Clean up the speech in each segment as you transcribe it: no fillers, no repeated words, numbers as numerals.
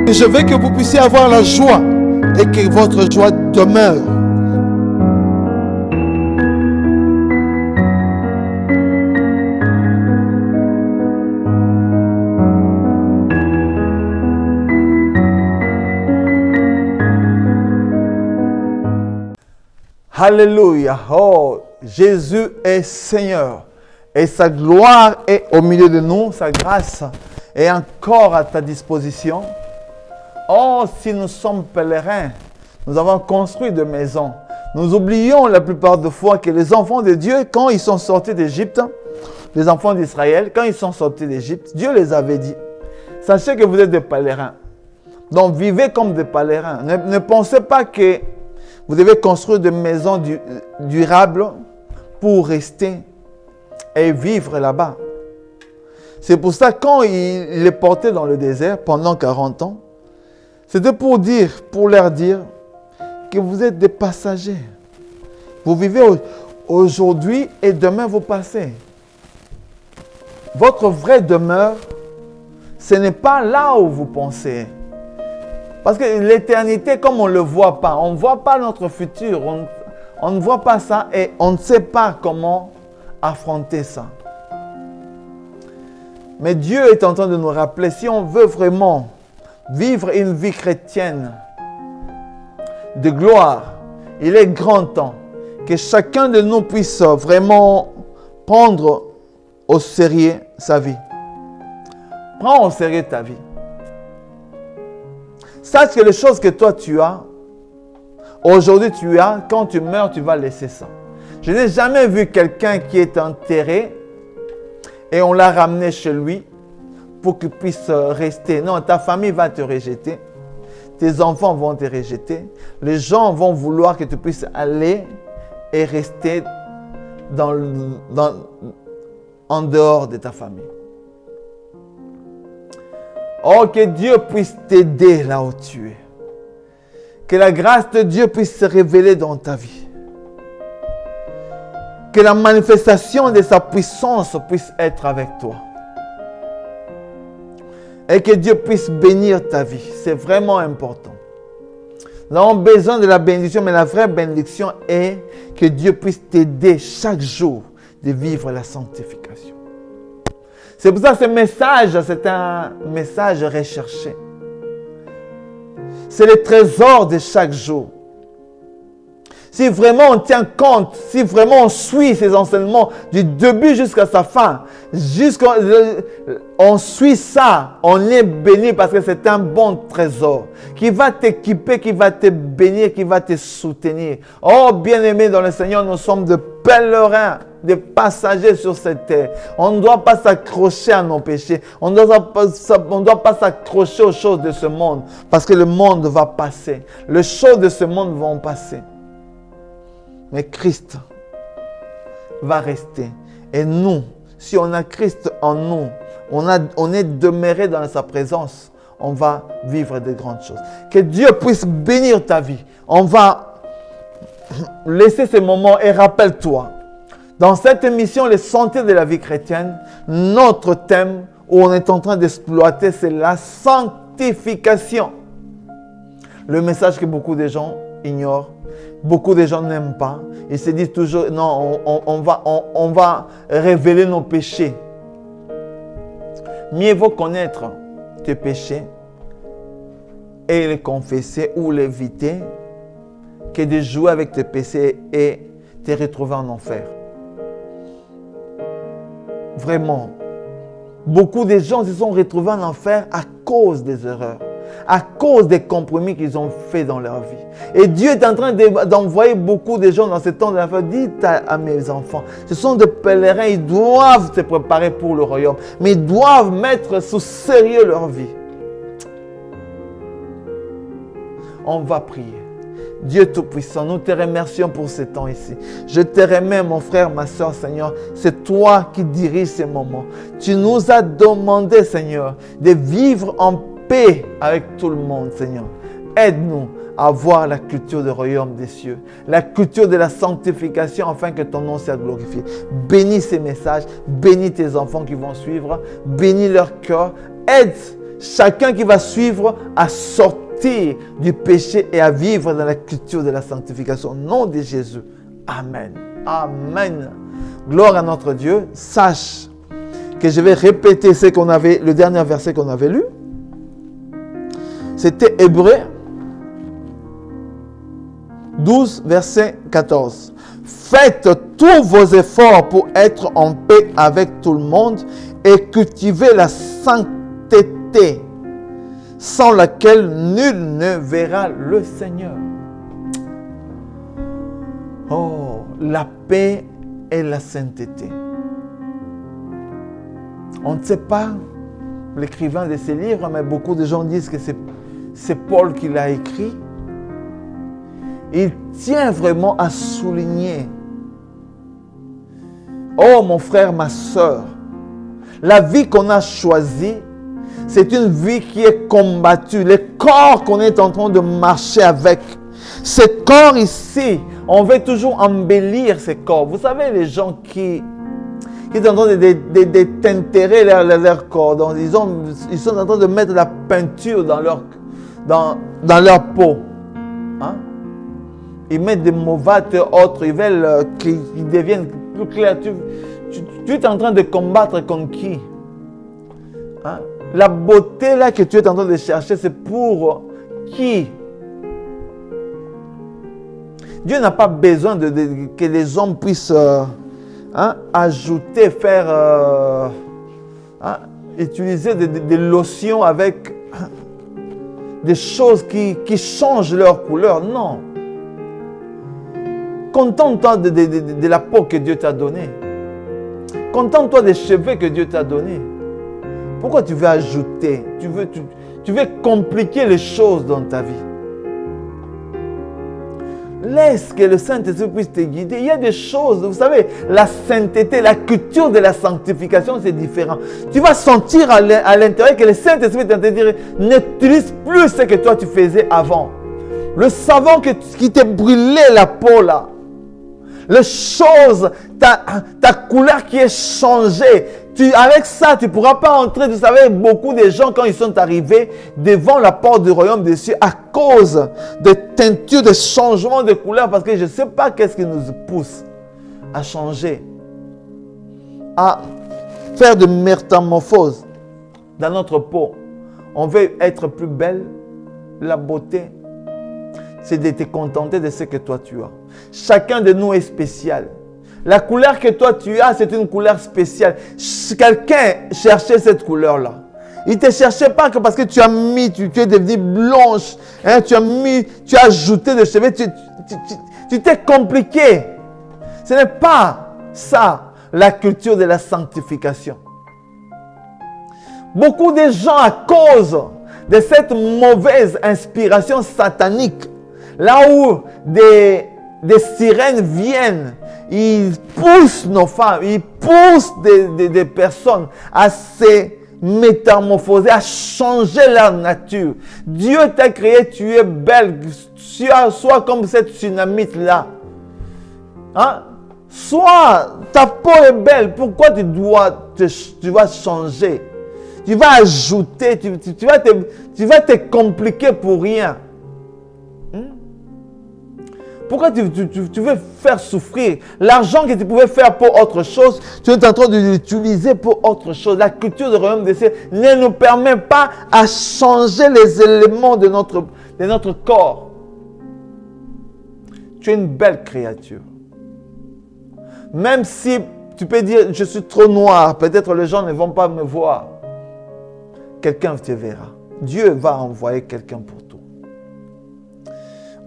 Et je veux que vous puissiez avoir la joie et que votre joie demeure. Alléluia. Oh, Jésus est Seigneur. Et sa gloire est au milieu de nous. Sa grâce est encore à ta disposition. Oh, si nous sommes pèlerins, nous avons construit des maisons. Nous oublions la plupart des fois que les enfants de Dieu, quand ils sont sortis d'Égypte, les enfants d'Israël, quand ils sont sortis d'Égypte, Dieu les avait dit, sachez que vous êtes des pèlerins. Donc, vivez comme des pèlerins. Ne pensez pas que vous devez construire des maisons durables pour rester et vivre là-bas. C'est pour ça, quand il les portait dans le désert pendant 40 ans, c'était pour leur dire que vous êtes des passagers. Vous vivez aujourd'hui et demain vous passez. Votre vraie demeure, ce n'est pas là où vous pensez. Parce que l'éternité, comme on ne le voit pas, on ne voit pas notre futur, on ne voit pas ça et on ne sait pas comment affronter ça. Mais Dieu est en train de nous rappeler, si on veut vraiment vivre une vie chrétienne de gloire, il est grand temps que chacun de nous puisse vraiment prendre au sérieux sa vie. Prends au sérieux ta vie. Sache que les choses que toi tu as, aujourd'hui tu as, quand tu meurs, tu vas laisser ça. Je n'ai jamais vu quelqu'un qui est enterré et on l'a ramené chez lui pour qu'il puisse rester. Non, ta famille va te rejeter. Tes enfants vont te rejeter. Les gens vont vouloir que tu puisses aller et rester en dehors de ta famille. Oh, que Dieu puisse t'aider là où tu es. Que la grâce de Dieu puisse se révéler dans ta vie. Que la manifestation de sa puissance puisse être avec toi. Et que Dieu puisse bénir ta vie. C'est vraiment important. Nous avons besoin de la bénédiction, mais la vraie bénédiction est que Dieu puisse t'aider chaque jour de vivre la sanctification. C'est pour ça que ce message, c'est un message recherché. C'est le trésor de chaque jour. Si vraiment on tient compte, si vraiment on suit ces enseignements du début jusqu'à sa fin, on suit ça, on est béni parce que c'est un bon trésor qui va t'équiper, qui va te bénir, qui va te soutenir. Oh, bien-aimés dans le Seigneur, nous sommes de pèlerins, des passagers sur cette terre. On ne doit pas s'accrocher à nos péchés. On ne doit pas s'accrocher aux choses de ce monde parce que le monde va passer. Les choses de ce monde vont passer. Mais Christ va rester. Et nous, si on a Christ en nous, on est demeuré dans sa présence, on va vivre de grandes choses. Que Dieu puisse bénir ta vie. On va laisser ces moments et rappelle-toi. Dans cette émission, les sentiers de la vie chrétienne, notre thème où on est en train d'exploiter, c'est la sanctification. Le message que beaucoup de gens ignorent. Beaucoup de gens n'aiment pas. Ils se disent toujours, non, on va révéler nos péchés. Mieux vaut connaître tes péchés et les confesser ou l'éviter que de jouer avec tes péchés et te retrouver en enfer. Vraiment. Beaucoup de gens se sont retrouvés en enfer à cause des erreurs, à cause des compromis qu'ils ont faits dans leur vie. Et Dieu est en train d'envoyer beaucoup de gens dans ce temps de la fin. Dites à mes enfants, ce sont des pèlerins, ils doivent se préparer pour le royaume, mais ils doivent mettre sous sérieux leur vie. On va prier. Dieu Tout-Puissant, nous te remercions pour ce temps ici. Je te remets, mon frère, ma soeur, Seigneur. C'est toi qui diriges ces moments. Tu nous as demandé, Seigneur, de vivre en paix avec tout le monde, Seigneur. Aide-nous à voir la culture du royaume des cieux, la culture de la sanctification afin que ton nom soit glorifié. Bénis ces messages, bénis tes enfants qui vont suivre, bénis leur cœur. Aide chacun qui va suivre à sortir du péché et à vivre dans la culture de la sanctification. Au nom de Jésus. Amen. Amen. Gloire à notre Dieu. Sache que je vais répéter le dernier verset qu'on avait lu. C'était Hébreux 12, verset 14. Faites tous vos efforts pour être en paix avec tout le monde et cultivez la sainteté, sans laquelle nul ne verra le Seigneur. Oh, la paix et la sainteté. On ne sait pas l'écrivain de ces livres, mais beaucoup de gens disent que c'est Paul qui l'a écrit. Il tient vraiment à souligner. Oh mon frère, ma soeur, la vie qu'on a choisie, c'est une vie qui est combattue. Le corps qu'on est en train de marcher avec, ce corps ici, on veut toujours embellir ce corps. Vous savez, les gens qui sont en train de t'enterrer leur corps, donc ils sont en train de mettre la peinture dans leur peau. Hein? Ils mettent des mauvates autres, ils veulent qu'ils deviennent plus clairs. Tu es en train de combattre contre qui? Hein? La beauté là que tu es en train de chercher, c'est pour qui? Dieu n'a pas besoin que les hommes puissent ajouter, utiliser des lotions avec des choses qui changent leur couleur. Non. Contente-toi de la peau que Dieu t'a donnée. Contente-toi des cheveux que Dieu t'a donnés. Pourquoi tu veux ajouter? Tu veux compliquer les choses dans ta vie. Laisse que le Saint-Esprit puisse te guider. Il y a des choses, vous savez, la sainteté, la culture de la sanctification, c'est différent. Tu vas sentir à l'intérieur que le Saint-Esprit est en train de dire, n'utilise plus ce que toi tu faisais avant. Le savon qui te brûlait la peau là. Les choses, ta couleur qui est changée. Avec ça, tu ne pourras pas entrer. Vous savez, beaucoup de gens, quand ils sont arrivés devant la porte du royaume des cieux, à cause de teintures, de changements de couleur, parce que je ne sais pas qu'est-ce qui nous pousse à changer, à faire de métamorphoses dans notre peau. On veut être plus belle. La beauté, c'est de te contenter de ce que toi tu as. Chacun de nous est spécial. La couleur que toi tu as, c'est une couleur spéciale. Quelqu'un cherchait cette couleur-là. Il ne te cherchait pas que parce que tu as mis, tu es devenue blanche, hein, tu as ajouté des cheveux, tu t'es compliqué. Ce n'est pas ça, la culture de la sanctification. Beaucoup de gens, à cause de cette mauvaise inspiration satanique, là où des sirènes viennent, ils poussent nos femmes, ils poussent des personnes à se métamorphoser, à changer leur nature. Dieu t'a créé, tu es belle, sois comme cette tsunamite-là. Hein? Soit ta peau est belle, pourquoi tu vas changer? Tu vas ajouter, tu vas te compliquer pour rien. Pourquoi tu veux faire souffrir? L'argent que tu pouvais faire pour autre chose, tu es en train de l'utiliser pour autre chose. La culture du royaume des cieux ne nous permet pas à changer les éléments de notre corps. Tu es une belle créature. Même si tu peux dire, je suis trop noir, peut-être les gens ne vont pas me voir. Quelqu'un te verra. Dieu va envoyer quelqu'un pour toi.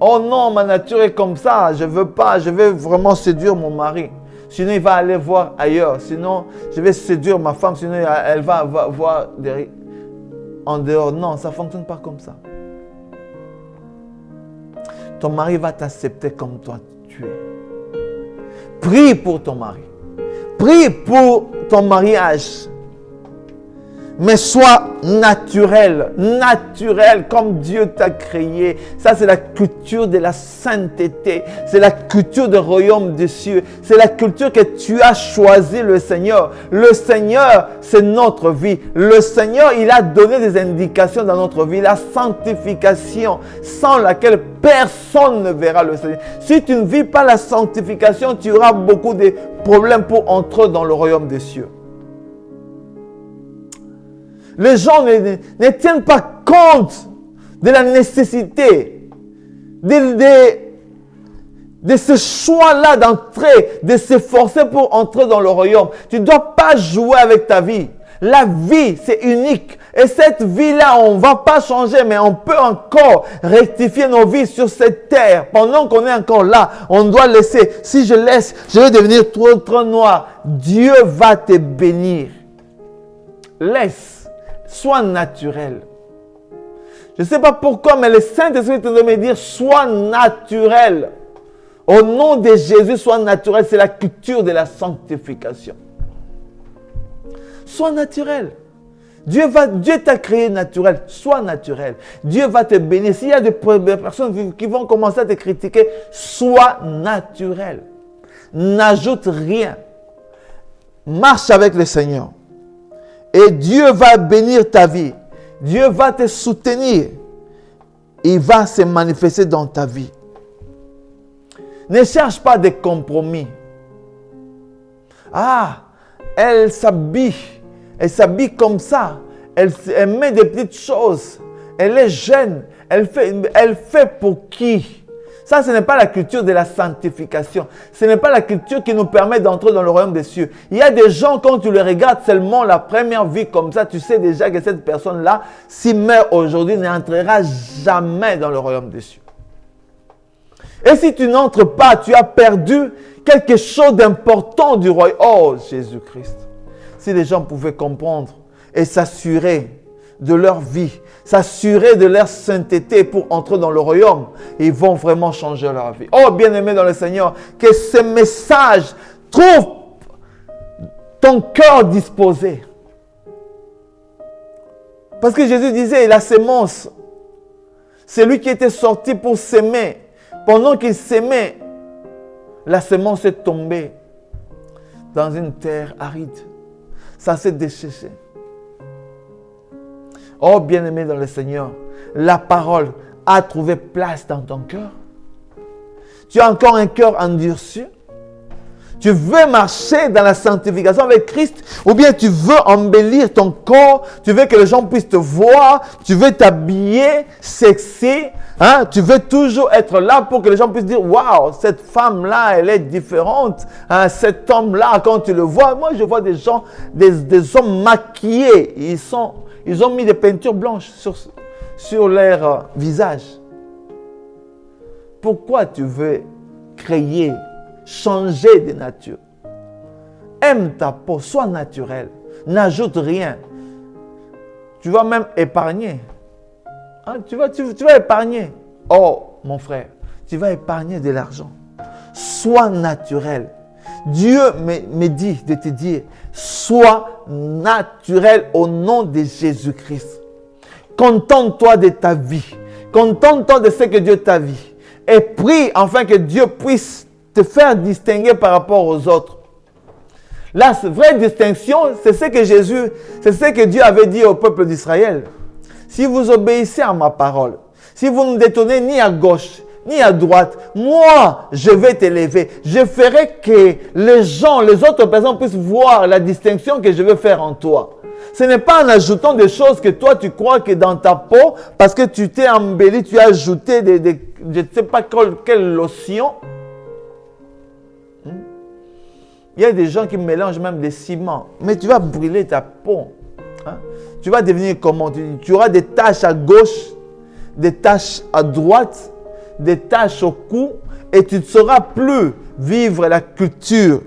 Oh non, ma nature est comme ça, je ne veux pas, je vais vraiment séduire mon mari. Sinon, il va aller voir ailleurs. Sinon, je vais séduire ma femme, sinon elle va voir en dehors. Non, ça ne fonctionne pas comme ça. Ton mari va t'accepter comme toi tu es. Prie pour ton mari. Prie pour ton mariage. mais sois naturel, naturel comme Dieu t'a créé. Ça, c'est la culture de la sainteté. C'est la culture du royaume des cieux. C'est la culture que tu as choisi, le Seigneur. Le Seigneur, c'est notre vie. Le Seigneur, il a donné des indications dans notre vie. La sanctification, sans laquelle personne ne verra le Seigneur. Si tu ne vis pas la sanctification, tu auras beaucoup de problèmes pour entrer dans le royaume des cieux. Les gens ne tiennent pas compte de la nécessité de ce choix-là d'entrer, de s'efforcer pour entrer dans le royaume. Tu ne dois pas jouer avec ta vie. La vie, c'est unique. Et cette vie-là, on ne va pas changer, mais on peut encore rectifier nos vies sur cette terre. Pendant qu'on est encore là, on doit laisser. Si je laisse, je vais devenir trop noir. Dieu va te bénir. Laisse. Sois naturel. Je ne sais pas pourquoi, mais le Saint-Esprit est en train de me dire, sois naturel. Au nom de Jésus, sois naturel. C'est la culture de la sanctification. Sois naturel. Dieu t'a créé naturel. Sois naturel. Dieu va te bénir. S'il y a des personnes qui vont commencer à te critiquer, sois naturel. N'ajoute rien. Marche avec le Seigneur. Et Dieu va bénir ta vie. Dieu va te soutenir. Il va se manifester dans ta vie. Ne cherche pas de compromis. Ah, elle s'habille comme ça. Elle met des petites choses. Elle est jeune. Elle fait pour qui? Ça, ce n'est pas la culture de la sanctification. Ce n'est pas la culture qui nous permet d'entrer dans le royaume des cieux. Il y a des gens, quand tu les regardes seulement la première vie comme ça, tu sais déjà que cette personne-là, s'il meurt aujourd'hui, n'entrera jamais dans le royaume des cieux. Et si tu n'entres pas, tu as perdu quelque chose d'important du royaume. Oh, Jésus-Christ. Si les gens pouvaient comprendre et s'assurer de leur vie, s'assurer de leur sainteté pour entrer dans le royaume, ils vont vraiment changer leur vie. Oh, bien-aimé dans le Seigneur, que ce message trouve ton cœur disposé. Parce que Jésus disait, la sémence, c'est lui qui était sorti pour s'aimer. Pendant qu'il s'aimait, la sémence est tombée dans une terre aride. Ça s'est desséché. Oh, bien-aimé dans le Seigneur, la parole a trouvé place dans ton cœur. Tu as encore un cœur endurci. Tu veux marcher dans la sanctification avec Christ, ou bien tu veux embellir ton corps, tu veux que les gens puissent te voir, tu veux t'habiller sexy, hein? Tu veux toujours être là pour que les gens puissent dire, waouh, cette femme-là, elle est différente, hein? Cet homme-là, quand tu le vois, moi je vois des gens, des hommes maquillés, ils ont mis des peintures blanches sur leur visage. Pourquoi tu veux changer de nature? Aime ta peau, sois naturel. N'ajoute rien. Tu vas même épargner. Hein? Tu vas épargner. Oh, mon frère, tu vas épargner de l'argent. Sois naturel. Dieu me dit de te dire, sois naturel au nom de Jésus-Christ. Contente-toi de ta vie. Contente-toi de ce que Dieu t'a dit. Et prie afin que Dieu puisse te faire distinguer par rapport aux autres. La vraie distinction, c'est ce que Dieu avait dit au peuple d'Israël. Si vous obéissez à ma parole, si vous ne détournez ni à gauche, ni à droite, moi, je vais t'élever. Je ferai que les autres personnes puissent voir la distinction que je vais faire en toi. Ce n'est pas en ajoutant des choses que toi, tu crois que dans ta peau, parce que tu t'es embelli, tu as ajouté je ne sais pas quelle lotion. Il y a des gens qui mélangent même des ciments. Mais tu vas brûler ta peau. Hein? Tu vas devenir comment? Tu auras des taches à gauche, des taches à droite, des taches au cou. Et tu ne sauras plus vivre la culture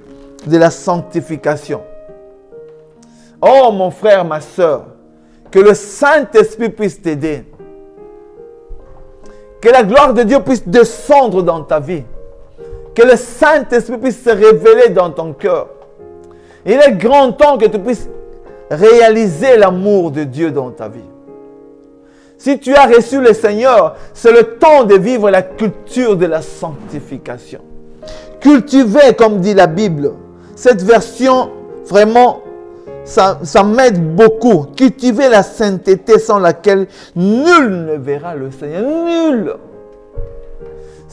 de la sanctification. Oh mon frère, ma soeur, que le Saint-Esprit puisse t'aider. Que la gloire de Dieu puisse descendre dans ta vie. Que le Saint-Esprit puisse se révéler dans ton cœur. Il est grand temps que tu puisses réaliser l'amour de Dieu dans ta vie. Si tu as reçu le Seigneur, c'est le temps de vivre la culture de la sanctification. Cultiver, comme dit la Bible. Cette version, vraiment, ça m'aide beaucoup. Cultiver la sainteté sans laquelle nul ne verra le Seigneur. Nul.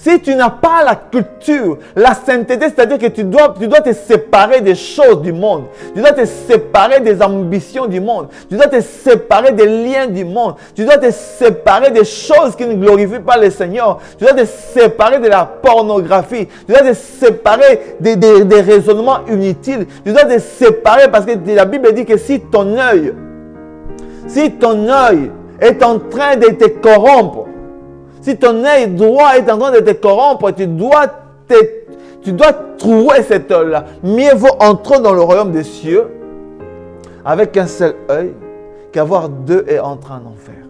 Si tu n'as pas la culture, la sainteté, c'est-à-dire que tu dois te séparer des choses du monde. Tu dois te séparer des ambitions du monde. Tu dois te séparer des liens du monde. Tu dois te séparer des choses qui ne glorifient pas le Seigneur. Tu dois te séparer de la pornographie. Tu dois te séparer des raisonnements inutiles. Tu dois te séparer parce que la Bible dit que si ton œil est en train de te corrompre, si ton œil droit est en train de te corrompre, tu dois trouver cet œil-là. Mieux vaut entrer dans le royaume des cieux avec un seul œil qu'avoir deux et entrer en enfer.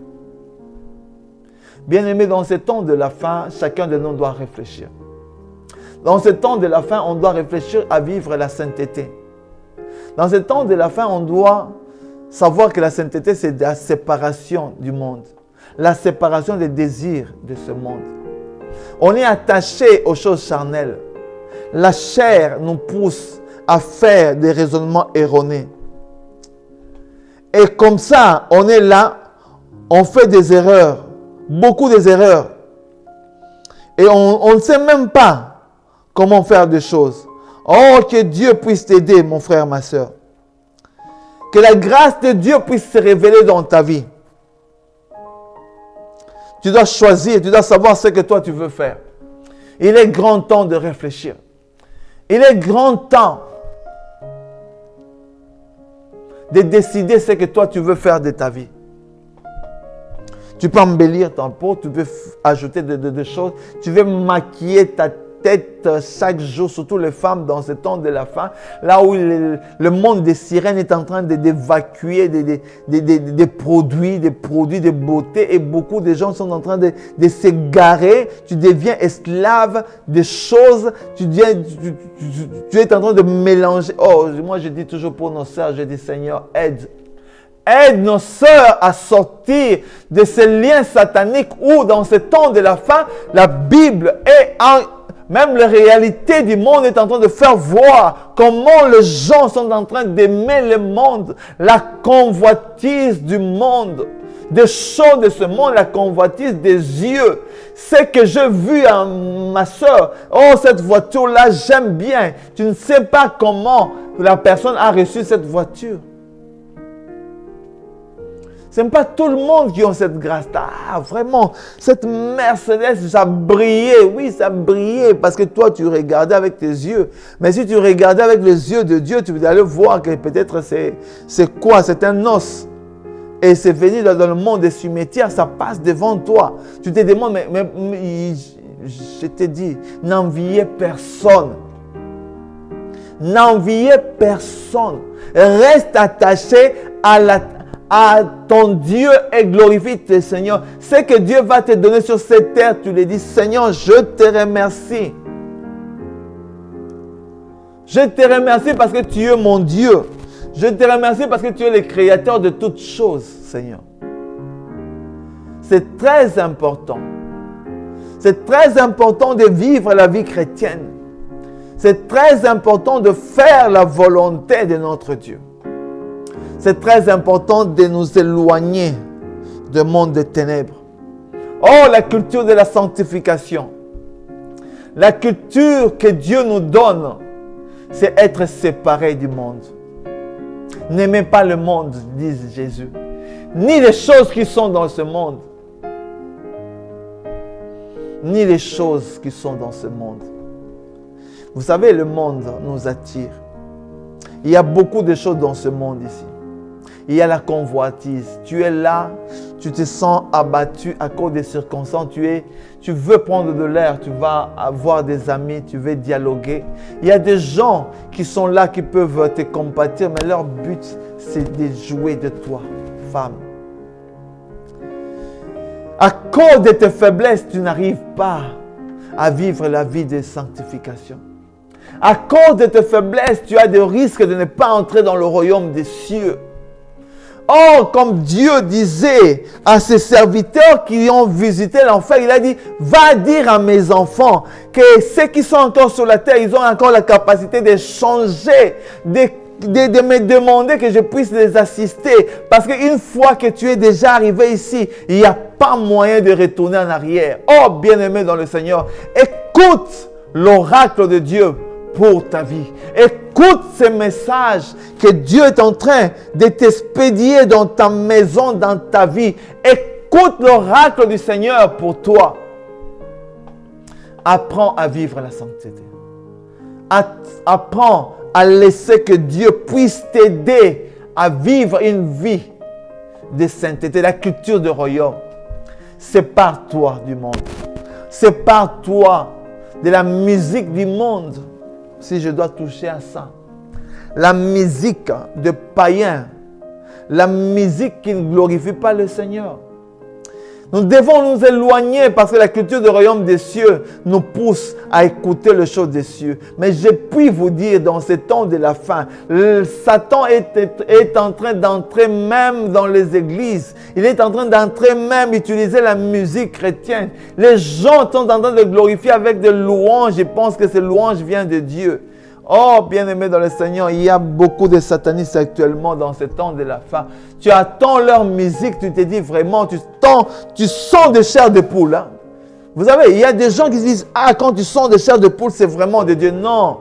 Bien-aimés, dans ce temps de la fin, chacun de nous doit réfléchir. Dans ce temps de la fin, on doit réfléchir à vivre la sainteté. Dans ce temps de la fin, on doit savoir que la sainteté, c'est la séparation du monde. La séparation des désirs de ce monde. On est attaché aux choses charnelles. La chair nous pousse à faire des raisonnements erronés. Et comme ça, on est là, on fait des erreurs, beaucoup des erreurs. Et on ne sait même pas comment faire des choses. Oh, que Dieu puisse t'aider, mon frère, ma soeur. Que la grâce de Dieu puisse se révéler dans ta vie. Tu dois choisir, tu dois savoir ce que toi tu veux faire. Il est grand temps de réfléchir. Il est grand temps de décider ce que toi tu veux faire de ta vie. Tu peux embellir ton peau, tu peux ajouter des choses. Tu veux maquiller ta tête chaque jour, surtout les femmes dans ce temps de la fin, là où le monde des sirènes est en train d'évacuer des produits de beauté et beaucoup de gens sont en train de s'égarer. Tu deviens esclave des choses, tu es en train de mélanger. Oh, moi je dis toujours pour nos sœurs, je dis Seigneur, aide nos sœurs à sortir de ces liens sataniques où dans ce temps de la fin, la Bible est même la réalité du monde est en train de faire voir comment les gens sont en train d'aimer le monde, la convoitise du monde, des choses de ce monde, la convoitise des yeux. Ce que j'ai vu à ma soeur, oh cette voiture-là, j'aime bien. Tu ne sais pas comment la personne a reçu cette voiture. Ce n'est pas tout le monde qui a cette grâce. Ah, vraiment, cette Mercedes, ça brillait. Oui, ça brillait parce que toi, tu regardais avec tes yeux. Mais si tu regardais avec les yeux de Dieu, tu allais voir que peut-être c'est quoi? C'est un os. Et c'est venu dans le monde des cimetières, ça passe devant toi. Tu te demandes, mais je te dis, n'enviez personne. N'enviez personne. Reste attaché à ton Dieu et glorifie tes Seigneur. Ce que Dieu va te donner sur cette terre, tu lui dis, Seigneur, je te remercie. Je te remercie parce que tu es mon Dieu. Je te remercie parce que tu es le créateur de toutes choses, Seigneur. C'est très important. C'est très important de vivre la vie chrétienne. C'est très important de faire la volonté de notre Dieu. C'est très important de nous éloigner du monde des ténèbres. Oh, la culture de la sanctification. La culture que Dieu nous donne, c'est être séparé du monde. N'aimez pas le monde, dit Jésus, ni les choses qui sont dans ce monde, ni les choses qui sont dans ce monde. Vous savez, le monde nous attire. Il y a beaucoup de choses dans ce monde ici. Il y a la convoitise. Tu es là, tu te sens abattu à cause des circonstances. Tu veux prendre de l'air, tu vas avoir des amis, tu veux dialoguer. Il y a des gens qui sont là, qui peuvent te compatir, mais leur but, c'est de jouer de toi, femme. À cause de tes faiblesses, tu n'arrives pas à vivre la vie de sanctification. À cause de tes faiblesses, tu as des risques de ne pas entrer dans le royaume des cieux. Oh, comme Dieu disait à ses serviteurs qui ont visité l'enfer, il a dit, va dire à mes enfants que ceux qui sont encore sur la terre, ils ont encore la capacité de changer, de me demander que je puisse les assister. Parce qu'une fois que tu es déjà arrivé ici, il n'y a pas moyen de retourner en arrière. Oh, bien-aimé dans le Seigneur, écoute l'oracle de Dieu pour ta vie. Écoute ces messages que Dieu est en train de t'expédier dans ta maison, dans ta vie. Écoute l'oracle du Seigneur pour toi. Apprends à vivre la sainteté. Apprends à laisser que Dieu puisse t'aider à vivre une vie de sainteté, la culture du royaume. Sépare-toi du monde. Sépare-toi de la musique du monde. Si je dois toucher à ça. La musique de païens. La musique qui ne glorifie pas le Seigneur. Nous devons nous éloigner parce que la culture du royaume des cieux nous pousse à écouter les choses des cieux. Mais je puis vous dire, dans ces temps de la fin, Satan est en train d'entrer même dans les églises. Il est en train d'entrer même, utiliser la musique chrétienne. Les gens sont en train de glorifier avec des louanges. Je pense que ces louanges viennent de Dieu. Oh, bien-aimé dans le Seigneur, il y a beaucoup de satanistes actuellement dans ce temps de la fin. Tu attends leur musique, tu te dis vraiment, tu sens de chair de poule. Hein? Vous savez, il y a des gens qui se disent, ah, quand tu sens de chair de poule, c'est vraiment de Dieu. Non.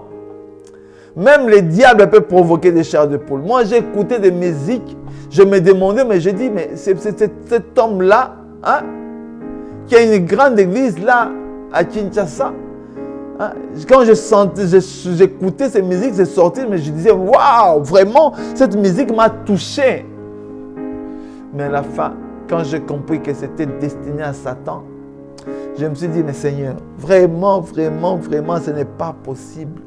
Même les diables peuvent provoquer des chairs de poule. Moi, j'ai écouté des musiques, je me demandais, mais je dis, mais c'est cet homme-là, hein, qui a une grande église là, à Kinshasa. Quand j'écoutais ces musiques, c'est sorti, mais je disais, waouh, vraiment, cette musique m'a touché. Mais à la fin, quand j'ai compris que c'était destiné à Satan, je me suis dit, mais Seigneur, vraiment, vraiment, vraiment, ce n'est pas possible.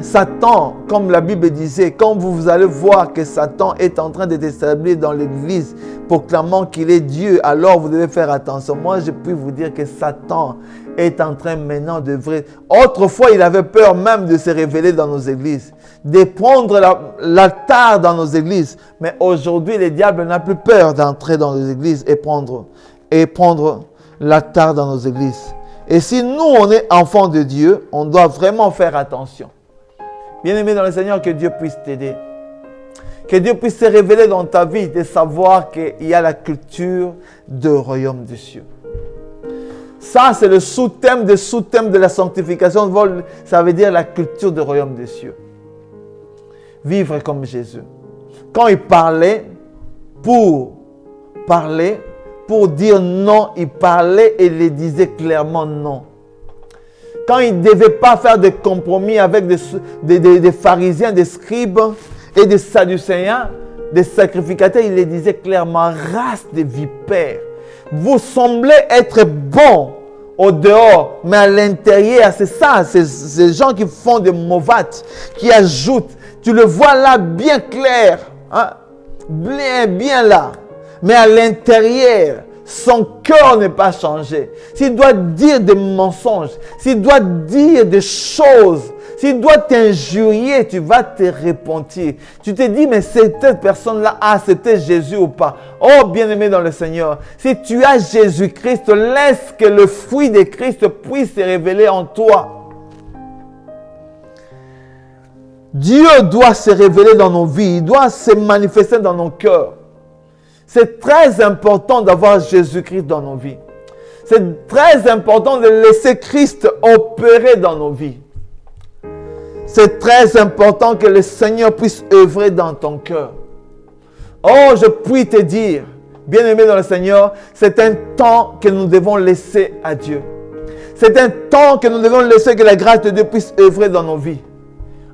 Satan, comme la Bible disait, quand vous allez voir que Satan est en train de s'établir dans l'église, proclamant qu'il est Dieu, alors vous devez faire attention. Moi, je puis vous dire que Satan est en train maintenant de vrai. Autrefois, il avait peur même de se révéler dans nos églises, de prendre l'altar dans nos églises. Mais aujourd'hui, le diable n'a plus peur d'entrer dans nos églises et prendre l'altar dans nos églises. Et si nous, on est enfants de Dieu, on doit vraiment faire attention. Bien-aimé dans le Seigneur, que Dieu puisse t'aider. Que Dieu puisse se révéler dans ta vie, de savoir qu'il y a la culture du royaume des cieux. Ça, c'est le sous-thème de la sanctification. Ça veut dire la culture du royaume des cieux. Vivre comme Jésus. Quand il parlait, pour dire non, il parlait et il disait clairement non. Quand il ne devait pas faire de compromis avec des pharisiens, des scribes et des sadducéens, des sacrificateurs, il les disait clairement, race de vipères. Vous semblez être bons au dehors, mais à l'intérieur, c'est ça, c'est ces gens qui font des mauvates, qui ajoutent. Tu le vois là bien clair, hein? Bien là. Mais à l'intérieur, son cœur n'est pas changé. S'il doit dire des mensonges, s'il doit dire des choses, s'il doit t'injurier, tu vas te repentir. Tu te dis, mais cette personne-là a accepté Jésus ou pas? Oh, bien-aimé dans le Seigneur, si tu as Jésus-Christ, laisse que le fruit de Christ puisse se révéler en toi. Dieu doit se révéler dans nos vies, il doit se manifester dans nos cœurs. C'est très important d'avoir Jésus-Christ dans nos vies. C'est très important de laisser Christ opérer dans nos vies. C'est très important que le Seigneur puisse œuvrer dans ton cœur. Oh, je puis te dire, bien-aimé dans le Seigneur, c'est un temps que nous devons laisser à Dieu. C'est un temps que nous devons laisser que la grâce de Dieu puisse œuvrer dans nos vies.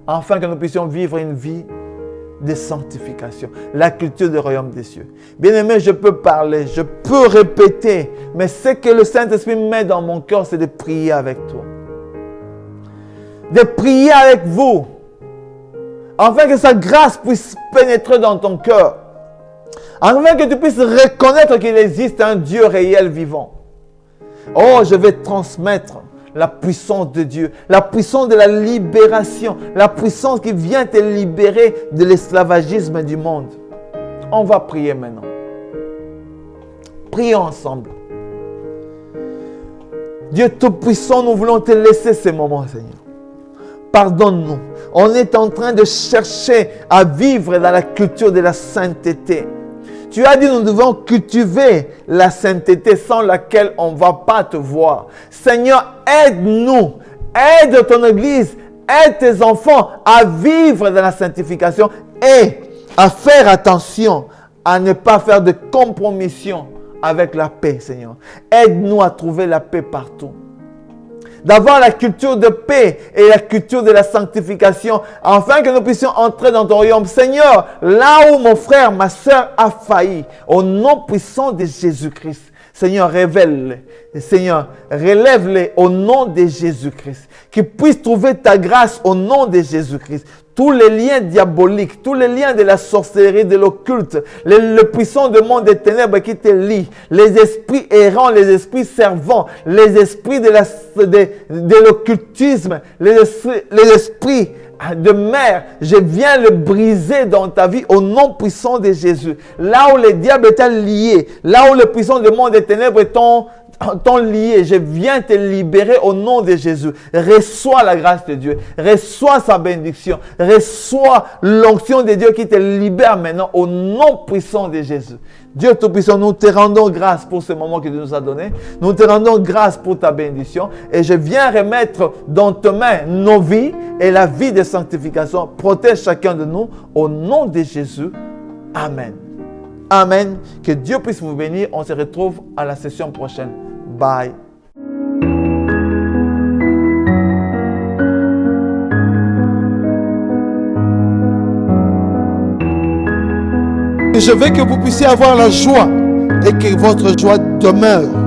Afin que nous puissions vivre une vie de sanctification, la culture du royaume des cieux. Bien-aimé, je peux parler, je peux répéter, mais ce que le Saint-Esprit met dans mon cœur, c'est de prier avec toi. De prier avec vous, afin que sa grâce puisse pénétrer dans ton cœur, afin que tu puisses reconnaître qu'il existe un Dieu réel vivant. Oh, je vais transmettre la puissance de Dieu, la puissance de la libération, la puissance qui vient te libérer de l'esclavagisme du monde. On va prier maintenant. Prions ensemble. Dieu Tout-Puissant, nous voulons te laisser ces moments, Seigneur. Pardonne-nous. On est en train de chercher à vivre dans la culture de la sainteté. Tu as dit nous devons cultiver la sainteté sans laquelle on ne va pas te voir. Seigneur, aide-nous. Aide ton Église. Aide tes enfants à vivre dans la sanctification et à faire attention à ne pas faire de compromission avec la paix, Seigneur. Aide-nous à trouver la paix partout. D'avoir la culture de paix et la culture de la sanctification, afin que nous puissions entrer dans ton royaume. Seigneur, là où mon frère, ma soeur a failli, au nom puissant de Jésus-Christ, Seigneur, révèle-les. Seigneur, relève-les au nom de Jésus-Christ. Qu'ils puissent trouver ta grâce au nom de Jésus-Christ. Tous les liens diaboliques, tous les liens de la sorcellerie, de l'occulte, le puissant du monde des ténèbres qui te lient, les esprits errants, les esprits servants, les esprits de l'occultisme, les esprits de mer, je viens le briser dans ta vie au nom puissant de Jésus. Là où le diable est lié, là où le puissant du monde des ténèbres est lié, je viens te libérer au nom de Jésus. Reçois la grâce de Dieu, reçois sa bénédiction, reçois l'onction de Dieu qui te libère maintenant au nom puissant de Jésus. Dieu Tout-Puissant, nous te rendons grâce pour ce moment que tu nous as donné. Nous te rendons grâce pour ta bénédiction et je viens remettre dans tes mains nos vies et la vie de sanctification. Protège chacun de nous au nom de Jésus. Amen. Amen. Que Dieu puisse vous bénir. On se retrouve à la session prochaine. Bye. Je veux que vous puissiez avoir la joie et que votre joie demeure.